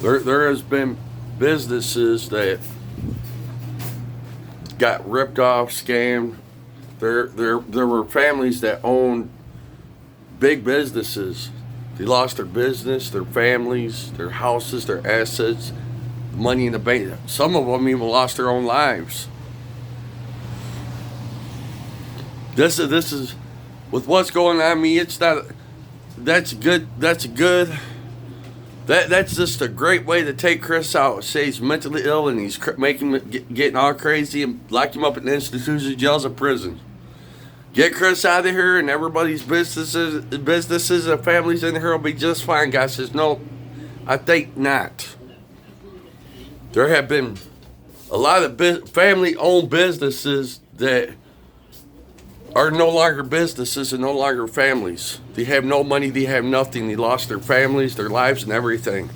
There has been businesses that got ripped off, scammed. There were families that owned big businesses. They lost their business, their families, their houses, their assets, money in the bank. Some of them even lost their own lives. This is with what's going on. I mean, it's not. That's good. That's good. That's just a great way to take Chris out. Say he's mentally ill and he's getting all crazy and lock him up in institutions, jails, and prisons. Get Chris out of here, and everybody's businesses and families in here will be just fine. God says, no, I think not. There have been a lot of family-owned businesses that are no longer businesses and no longer families. They have no money, they have nothing. They lost their families, their lives, and everything.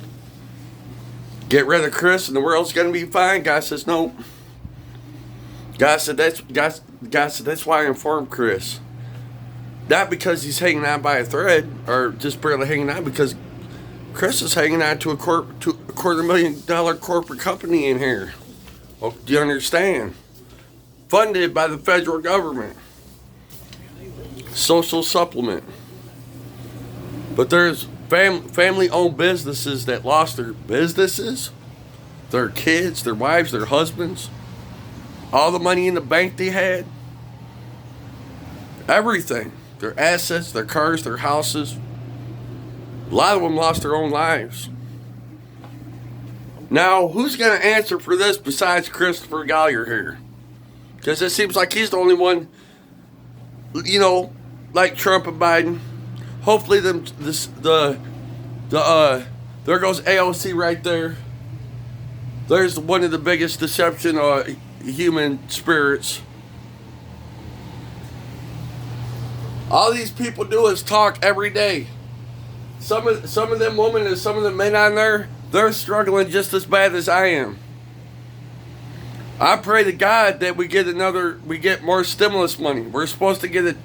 Get rid of Chris, and the world's going to be fine. God says, no. God said that's why I informed Chris. Not because he's hanging on by a thread or just barely hanging on, because Chris is hanging on to a $250,000 corporate company in here. Oh, do you understand? Funded by the federal government. Social supplement. But there's family-owned businesses that lost their businesses, their kids, their wives, their husbands, all the money in the bank they had, everything, their assets, their cars, their houses. A lot of them lost their own lives. Now, who's going to answer for this besides Christopher Collier here? Because it seems like he's the only one, like Trump and Biden. Hopefully, there goes AOC right there. There's one of the biggest deception human spirits. All these people do is talk every day. Some of them women and some of the men on there, they're struggling just as bad as I am. I pray to God that we get more stimulus money. We're supposed to get another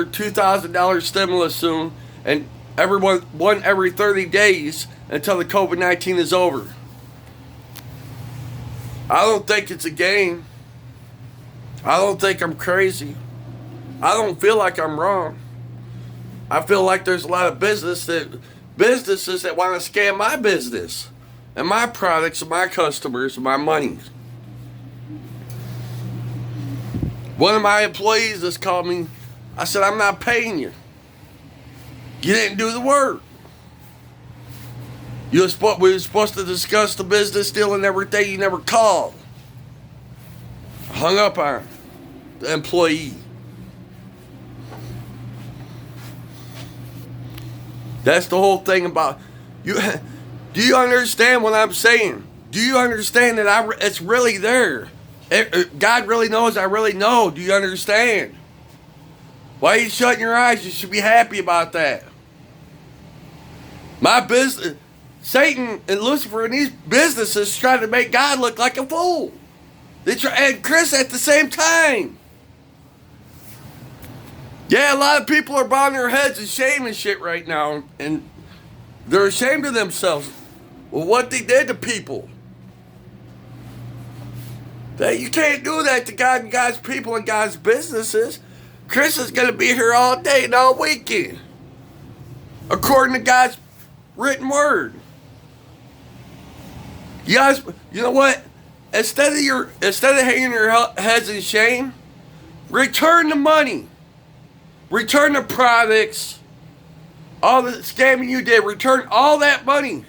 $2,000 stimulus soon, and one every 30 days until the COVID-19 is over. I don't think it's a game. I don't think I'm crazy. I don't feel like I'm wrong. I feel like there's a lot of businesses that want to scam my business and my products and my customers and my money. One of my employees just called me. I said, I'm not paying you. You didn't do the work. We were supposed to discuss the business deal and everything. You never called. Hung up on the employee. That's the whole thing about you. Do you understand what I'm saying? Do you understand that it's really there? God really knows. I really know. Do you understand? Why are you shutting your eyes? You should be happy about that. My business, Satan and Lucifer and these businesses try to make God look like a fool. They try, and Chris at the same time. Yeah, a lot of people are bowing their heads in shame and shit right now, and they're ashamed of themselves. Well, what they did to people. That you can't do that to God and God's people and God's businesses. Chris is going to be here all day and all weekend, according to God's written word. You guys, you know what? Instead of hanging your heads in shame, return the money. Return the products. All the scamming you did, return all that money.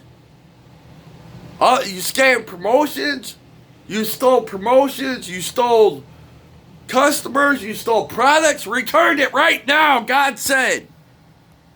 You scammed promotions. You stole promotions. You stole customers. You stole products. Return it right now, God said.